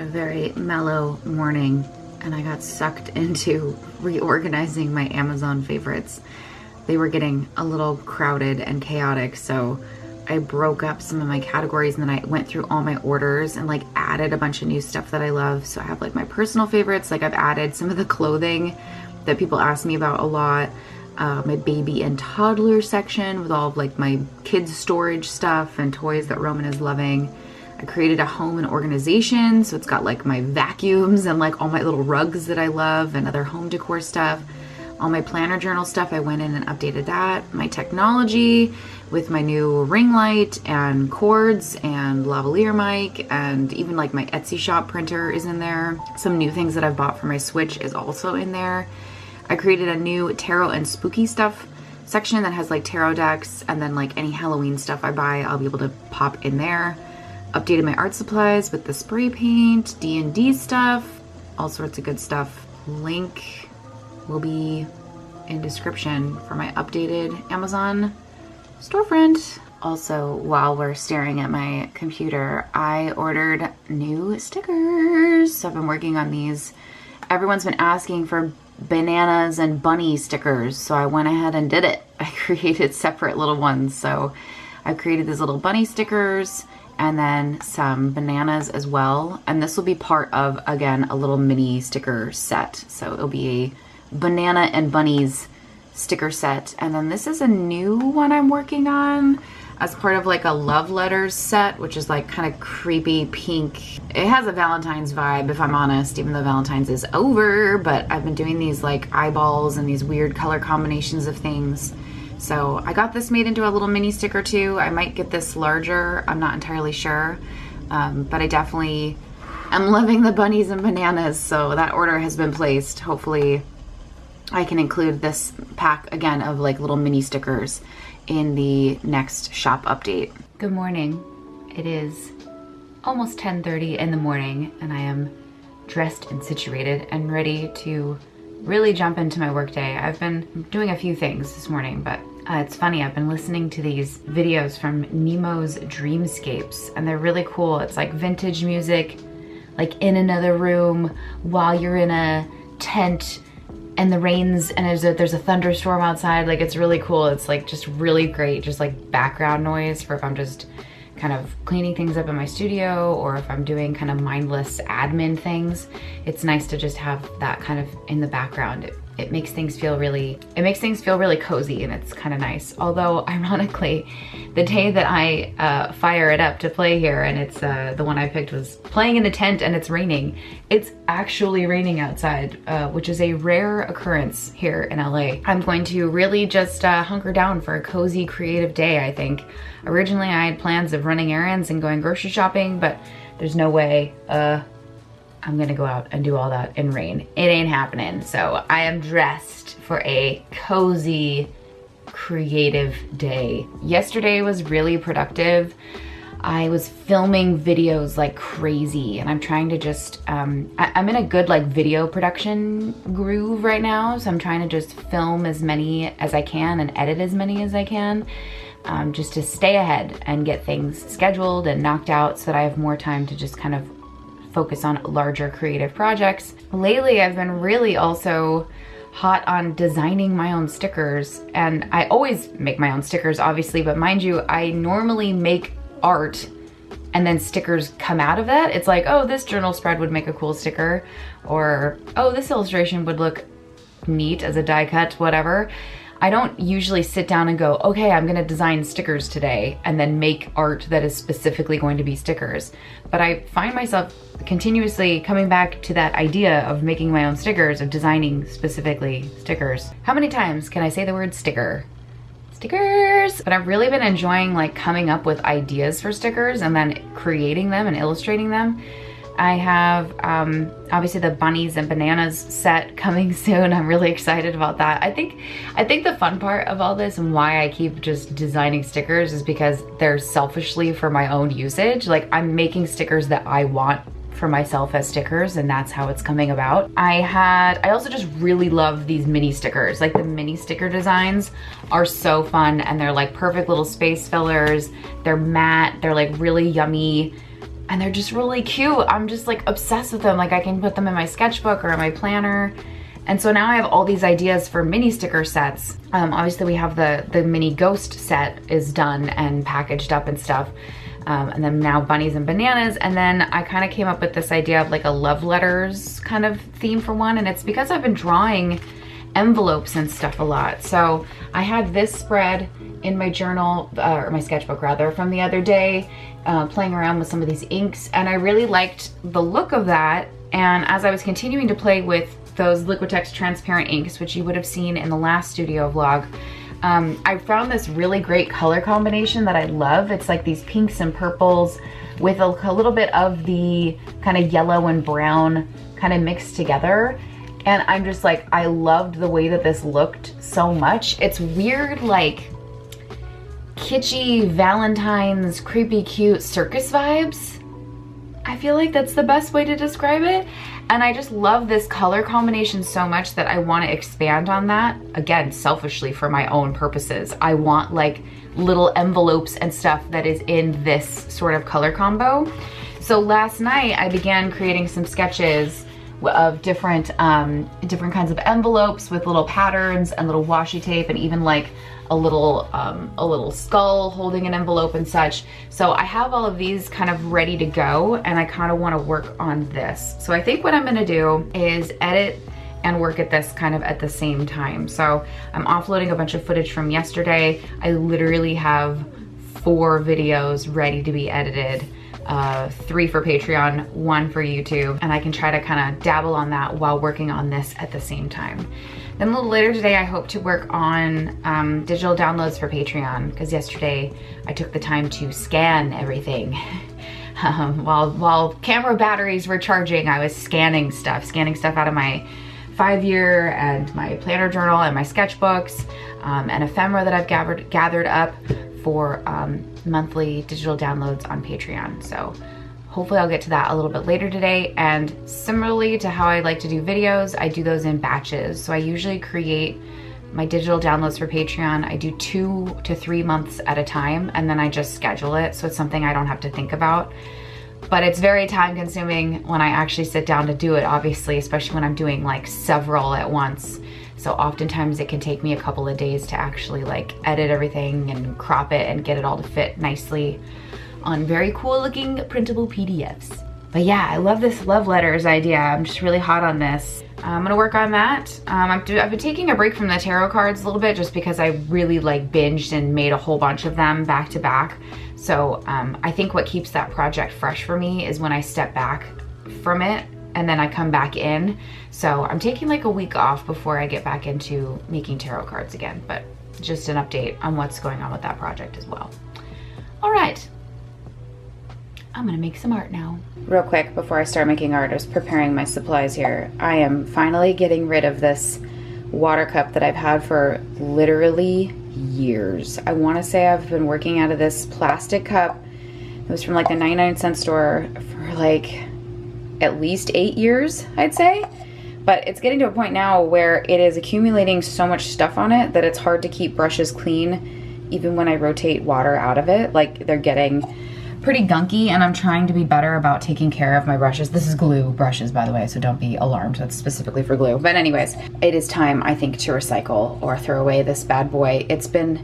very mellow morning and I got sucked into reorganizing my Amazon favorites. They were getting a little crowded and chaotic, so I broke up some of my categories and then I went through all my orders and like added a bunch of new stuff that I love. So I have like my personal favorites, like I've added some of the clothing that people ask me about a lot, my baby and toddler section with all of like my kids storage stuff and toys that Roman is loving. I created a home and organization, so it's got like my vacuums and like all my little rugs that I love and other home decor stuff. All my planner journal stuff, I went in and updated that. My technology with my new ring light and cords and lavalier mic, and even like my Etsy shop printer is in there. Some new things that I've bought for my Switch is also in there. I created a new tarot and spooky stuff section that has like tarot decks, and then like any Halloween stuff I buy, I'll be able to pop in there. Updated my art supplies with the spray paint, D&D stuff, all sorts of good stuff. Link will be in description for my updated Amazon storefront. Also, while we're staring at my computer, I ordered new stickers. So I've been working on these. Everyone's been asking for bananas and bunny stickers, so I went ahead and did it. I created separate little ones. So I created these little bunny stickers and then some bananas as well. And this will be part of, again, a little mini sticker set. So it'll be a banana and bunnies sticker set. And then this is a new one I'm working on as part of like a love letters set, which is like kind of creepy pink. It has a Valentine's vibe, if I'm honest, even though Valentine's is over, but I've been doing these like eyeballs and these weird color combinations of things. So I got this made into a little mini sticker too. I might get this larger, I'm not entirely sure. But I definitely am loving the bunnies and bananas, so that order has been placed. Hopefully I can include this pack again of like little mini stickers in the next shop update. Good morning. It is almost 10:30 in the morning and I am dressed and situated and ready to really jump into my workday. I've been doing a few things this morning, but it's funny, I've been listening to these videos from Nemo's Dreamscapes and they're really cool. It's like vintage music, like in another room while you're in a tent and the rains and there's a thunderstorm outside. Like it's really cool. It's like just really great, just like background noise for if I'm just kind of cleaning things up in my studio or if I'm doing kind of mindless admin things. It's nice to just have that kind of in the background. It makes things feel really cozy and it's kind of nice. Although ironically, the day that I fire it up to play here, and it's the one I picked was playing in a tent and it's raining. It's actually raining outside, which is a rare occurrence here in LA. I'm going to really just hunker down for a cozy, creative day, I think. Originally, I had plans of running errands and going grocery shopping, but there's no way I'm gonna go out and do all that in rain. It ain't happening. So I am dressed for a cozy, creative day. Yesterday was really productive. I was filming videos like crazy and I'm trying to just, I'm in a good like video production groove right now. So I'm trying to just film as many as I can and edit as many as I can. Just to stay ahead and get things scheduled and knocked out so that I have more time to just kind of focus on larger creative projects. Lately, I've been really also hot on designing my own stickers, and I always make my own stickers, obviously, but mind you, I normally make art and then stickers come out of that. It's like, oh, this journal spread would make a cool sticker, or oh, this illustration would look neat as a die cut, whatever. I don't usually sit down and go, okay, I'm gonna design stickers today and then make art that is specifically going to be stickers. But I find myself continuously coming back to that idea of making my own stickers, of designing specifically stickers. How many times can I say the word sticker? Stickers! But I've really been enjoying like coming up with ideas for stickers and then creating them and illustrating them. I have obviously the bunnies and bananas set coming soon. I'm really excited about that. I think the fun part of all this and why I keep just designing stickers is because they're selfishly for my own usage. Like I'm making stickers that I want for myself as stickers, and that's how it's coming about. I also just really love these mini stickers. Like the mini sticker designs are so fun and they're like perfect little space fillers. They're matte, they're like really yummy and they're just really cute. I'm just like obsessed with them. Like I can put them in my sketchbook or in my planner. And so now I have all these ideas for mini sticker sets. Obviously we have the mini ghost set is done and packaged up and stuff. And then now bunnies and bananas. And then I kind of came up with this idea of like a love letters kind of theme for one. And it's because I've been drawing envelopes and stuff a lot. So I had this spread in my journal, or my sketchbook rather, from the other day, playing around with some of these inks. And I really liked the look of that. And as I was continuing to play with those Liquitex transparent inks, which you would have seen in the last studio vlog, I found this really great color combination that I love. It's like these pinks and purples with a little bit of the kind of yellow and brown kind of mixed together. And I'm just like, I loved the way that this looked so much. It's weird, like kitschy Valentine's creepy cute circus vibes. I feel like that's the best way to describe it. And I just love this color combination so much that I want to expand on that. Again, selfishly for my own purposes. I want like little envelopes and stuff that is in this sort of color combo. So last night I began creating some sketches of different kinds of envelopes with little patterns and little washi tape, and even like a little skull holding an envelope and such. So I have all of these kind of ready to go, and I kind of want to work on this. So I think what I'm gonna do is edit and work at this kind of at the same time. So I'm offloading a bunch of footage from yesterday. I literally have 4 videos ready to be edited. 3 for Patreon, 1 for YouTube, and I can try to kind of dabble on that while working on this at the same time. Then a little later today, I hope to work on digital downloads for Patreon, because yesterday I took the time to scan everything. While camera batteries were charging, I was scanning stuff out of my 5-year and my planner journal and my sketchbooks, and ephemera that I've gathered up for monthly digital downloads on Patreon. So hopefully I'll get to that a little bit later today. And similarly to how I like to do videos, I do those in batches. So I usually create my digital downloads for Patreon. I do 2 to 3 months at a time, and then I just schedule it. So it's something I don't have to think about. But it's very time consuming when I actually sit down to do it, obviously, especially when I'm doing like several at once. So oftentimes it can take me a couple of days to actually like edit everything and crop it and get it all to fit nicely on very cool looking printable PDFs. But yeah, I love this love letters idea. I'm just really hot on this. I'm gonna work on that. I've been taking a break from the tarot cards a little bit just because I really like binged and made a whole bunch of them back to back. So I think what keeps that project fresh for me is when I step back from it and then I come back in. So I'm taking like a week off before I get back into making tarot cards again, but just an update on what's going on with that project as well. All right, I'm gonna make some art now. Real quick, before I start making art, I was preparing my supplies here. I am finally getting rid of this water cup that I've had for literally years. I wanna say I've been working out of this plastic cup. It was from like the 99-cent store for like at least 8 years, I'd say. But it's getting to a point now where it is accumulating so much stuff on it that it's hard to keep brushes clean even when I rotate water out of it. Like, they're getting pretty gunky, and I'm trying to be better about taking care of my brushes. This is glue brushes, by the way, so don't be alarmed. That's specifically for glue. But anyways, it is time, I think, to recycle or throw away this bad boy. It's been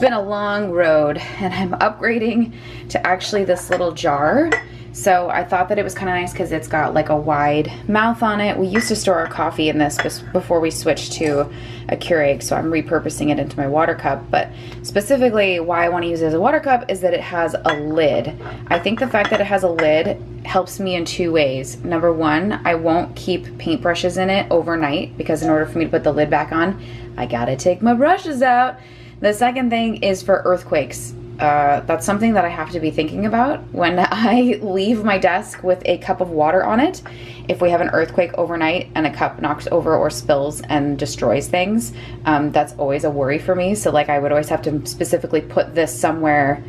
a long road, and I'm upgrading to actually this little jar. So I thought that it was kind of nice because it's got like a wide mouth on it. We used to store our coffee in this before we switched to a Keurig, so I'm repurposing it into my water cup. But specifically why I want to use it as a water cup is that it has a lid. I think the fact that it has a lid helps me in 2 ways. Number one, I won't keep paintbrushes in it overnight, because in order for me to put the lid back on, I gotta take my brushes out. The second thing is for earthquakes. That's something that I have to be thinking about when I leave my desk with a cup of water on it. If we have an earthquake overnight and a cup knocks over or spills and destroys things, that's always a worry for me. So like, I would always have to specifically put this somewhere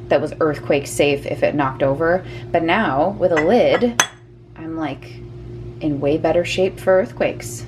that was earthquake safe if it knocked over. But now with a lid, I'm like in way better shape for earthquakes.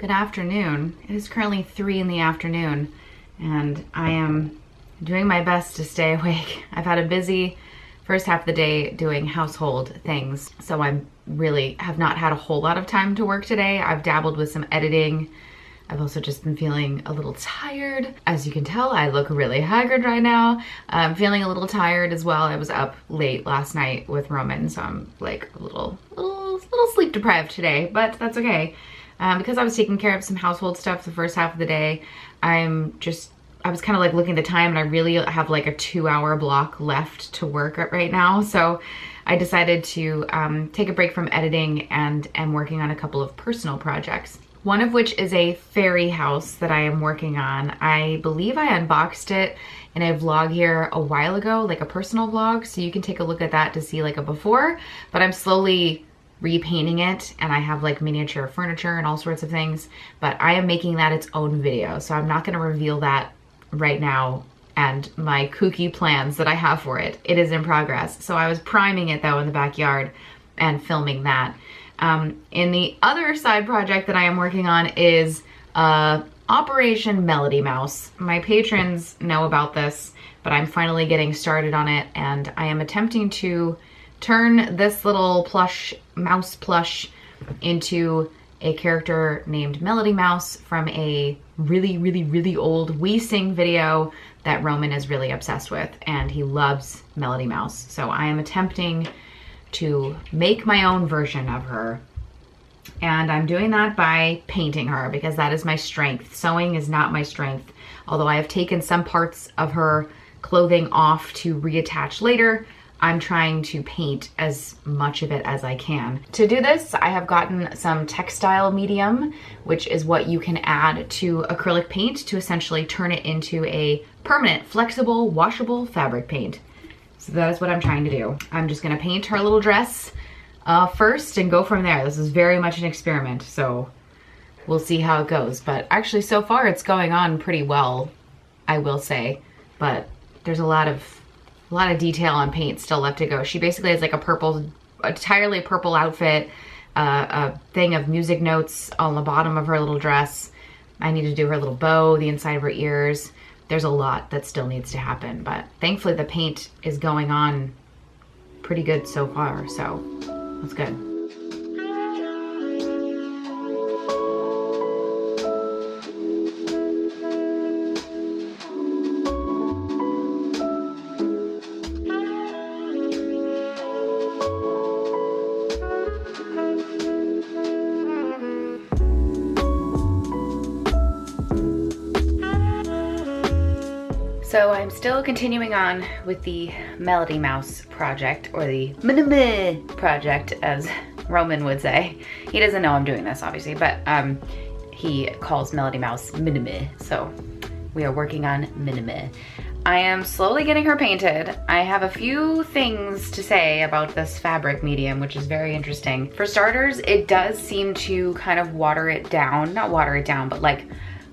Good afternoon. It is currently 3 in the afternoon and I am doing my best to stay awake. I've had a busy first half of the day doing household things, so I really have not had a whole lot of time to work today. I've dabbled with some editing. I've also just been feeling a little tired. As you can tell, I look really haggard right now. I'm feeling a little tired as well. I was up late last night with Roman, so I'm like a little sleep deprived today, but that's okay. Because I was taking care of some household stuff the first half of the day, I was kind of like looking at the time and I really have like a 2-hour block left to work right now. So I decided to take a break from editing and am working on a couple of personal projects. One of which is a fairy house that I am working on. I believe I unboxed it in a vlog here a while ago, like a personal vlog. So you can take a look at that to see like a before, but I'm slowly repainting it and I have like miniature furniture and all sorts of things, but I am making that its own video. So I'm not gonna reveal that right now and my kooky plans that I have for it. It is in progress. So I was priming it though in the backyard and filming that. In the other side project that I am working on is Operation Melody Mouse. My patrons know about this, but I'm finally getting started on it and I am attempting to turn this little mouse plush into a character named Melody Mouse from a really old We Sing video that Roman is really obsessed with, and he loves Melody Mouse. So I am attempting to make my own version of her, and I'm doing that by painting her because that is my strength. Sewing is not my strength, although I have taken some parts of her clothing off to reattach later. I'm trying to paint as much of it as I can. To do this, I have gotten some textile medium, which is what you can add to acrylic paint to essentially turn it into a permanent, flexible, washable fabric paint. So that is what I'm trying to do. I'm just gonna paint her little dress first and go from there. This is very much an experiment, so we'll see how it goes. But actually so far it's going on pretty well, I will say, but there's a lot of detail on paint still left to go. She basically has like a entirely purple outfit, a thing of music notes on the bottom of her little dress. I need to do her little bow, the inside of her ears. There's a lot that still needs to happen, but thankfully the paint is going on pretty good so far, so that's good. So I'm still continuing on with the Melody Mouse project, or the Minime project, as Roman would say. He doesn't know I'm doing this, obviously, but he calls Melody Mouse Minime, so we are working on Minime. I am slowly getting her painted. I have a few things to say about this fabric medium, which is very interesting. For starters, it does seem to kind of water it down, not water it down, but like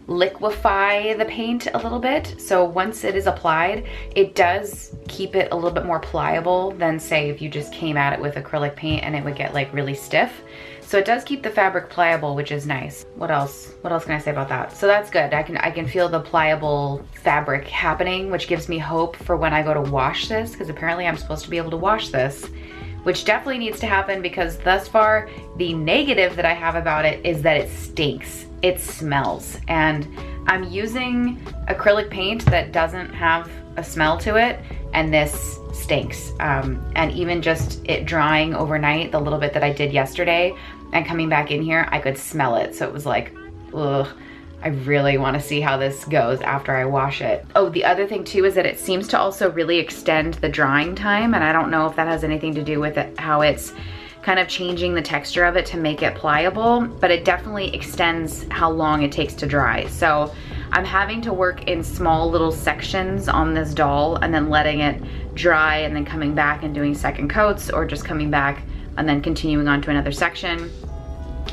liquefy the paint a little bit. So once it is applied, it does keep it a little bit more pliable than say if you just came at it with acrylic paint and it would get like really stiff. So it does keep the fabric pliable, which is nice. What else can I say about that? So that's good. I can feel the pliable fabric happening, which gives me hope for when I go to wash this, because apparently I'm supposed to be able to wash this, which definitely needs to happen, because thus far the negative that I have about it is that it stinks. It smells, and I'm using acrylic paint that doesn't have a smell to it, and this stinks. And even just it drying overnight, the little bit that I did yesterday, and coming back in here, I could smell it. So it was like, ugh, I really want to see how this goes after I wash it. Oh, the other thing too is that it seems to also really extend the drying time, and I don't know if that has anything to do with it, how it's kind of changing the texture of it to make it pliable, but it definitely extends how long it takes to dry. So I'm having to work in small little sections on this doll and then letting it dry and then coming back and doing second coats, or just coming back and then continuing on to another section.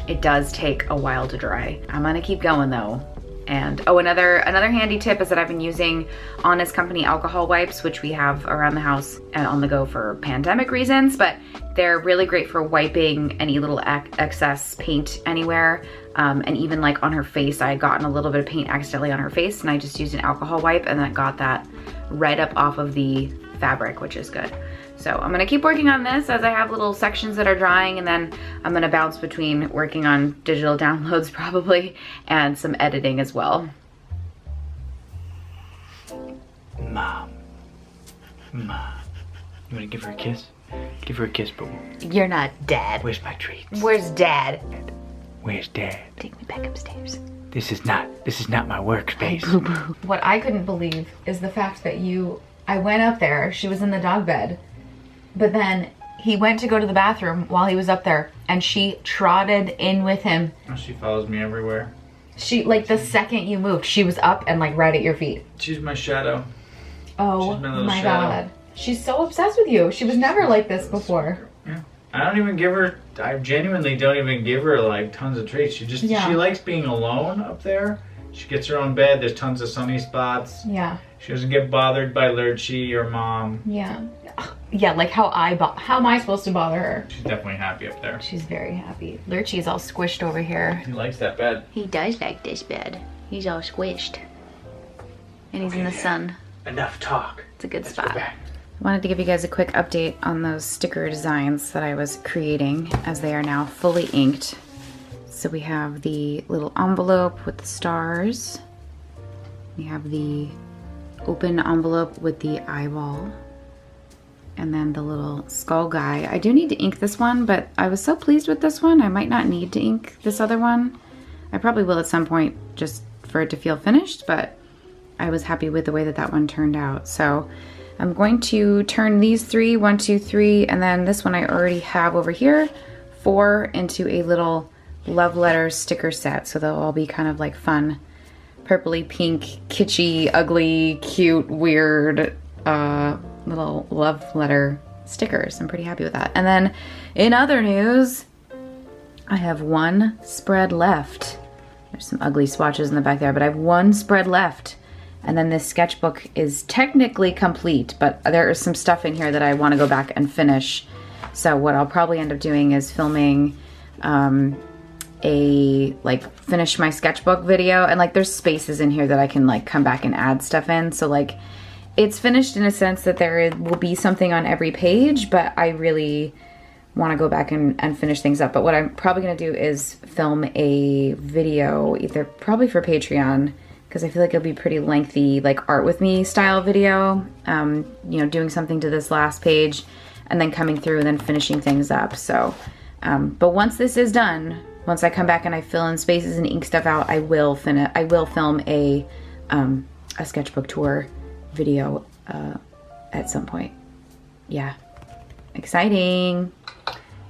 It does take a while to dry. I'm gonna keep going though, And oh, another handy tip is that I've been using Honest Company alcohol wipes, which we have around the house and on the go for pandemic reasons, but they're really great for wiping any little excess paint anywhere. And even like on her face, I had gotten a little bit of paint accidentally on her face, and I just used an alcohol wipe and that got that right up off of the fabric, which is good. So I'm gonna keep working on this as I have little sections that are drying, and then I'm gonna bounce between working on digital downloads probably and some editing as well. Mom. You wanna give her a kiss? Give her a kiss, boo. You're not Dad. Where's my treats? Where's Dad? Where's Dad? Take me back upstairs. This is not my workspace. Boo boo. What I couldn't believe is the fact that I went up there, she was in the dog bed, but then he went to go to the bathroom while he was up there, and she trotted in with him. She follows me everywhere. She, like, the second you moved, she was up and like right at your feet. She's my shadow. Oh She's my little my shadow. God. She's so obsessed with you. She was never like this before. Yeah. I don't even give her, I genuinely don't even give her like tons of treats. She likes being alone up there. She gets her own bed. There's tons of sunny spots. Yeah. She doesn't get bothered by Lurchie or Mom. Yeah. Yeah, like how am I supposed to bother her? She's definitely happy up there. She's very happy. Lurchie's all squished over here. He likes that bed. He does like this bed. He's all squished. And he's in the sun. Enough talk. It's a good Let's spot. go back. I wanted to give you guys a quick update on those sticker designs that I was creating, as they are now fully inked. So we have the little envelope with the stars. We have the open envelope with the eyeball. And then the little skull guy. I do need to ink this one, but I was so pleased with this one, I might not need to ink this other one. I probably will at some point just for it to feel finished, but I was happy with the way that that one turned out. So I'm going to turn these 3, 1, 2, 3, and then this one I already have over here, 4, into a little love letter sticker set. So they'll all be kind of like fun, purpley pink, kitschy, ugly, cute, weird, little love letter stickers. I'm pretty happy with that. And then in other news, I have 1 spread left. There's some ugly swatches in the back there, but I have 1 spread left. And then this sketchbook is technically complete, but there is some stuff in here that I want to go back and finish. So what I'll probably end up doing is filming a like finish my sketchbook video, and like there's spaces in here that I can like come back and add stuff in. So like it's finished in a sense that there will be something on every page, but I really want to go back and finish things up. But what I'm probably going to do is film a video, either probably for Patreon, because I feel like it'll be pretty lengthy, like art with me style video, you know, doing something to this last page and then coming through and then finishing things up. So, but once this is done, once I come back and I fill in spaces and ink stuff out, I will film a sketchbook tour video at some point. Yeah, exciting.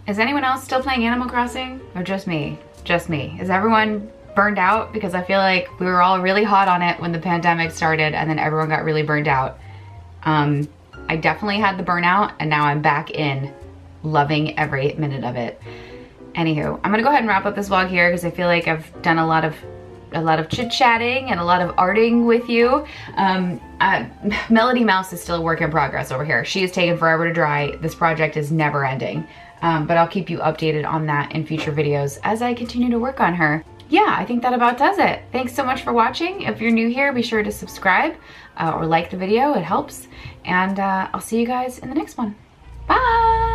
Is anyone else still playing Animal Crossing, or just me? Just me. Is everyone burned out? Because I feel like we were all really hot on it when the pandemic started, and then everyone got really burned out. I definitely had the burnout, and now I'm back in, loving every minute of it. Anywho, I'm gonna go ahead and wrap up this vlog here because I feel like I've done a lot of chit-chatting and a lot of arting with you. Melody Mouse is still a work in progress over here. She is taking forever to dry. This project is never ending. But I'll keep you updated on that in future videos as I continue to work on her. Yeah, I think that about does it. Thanks so much for watching. If you're new here, be sure to subscribe or like the video. It helps. And I'll see you guys in the next one. Bye!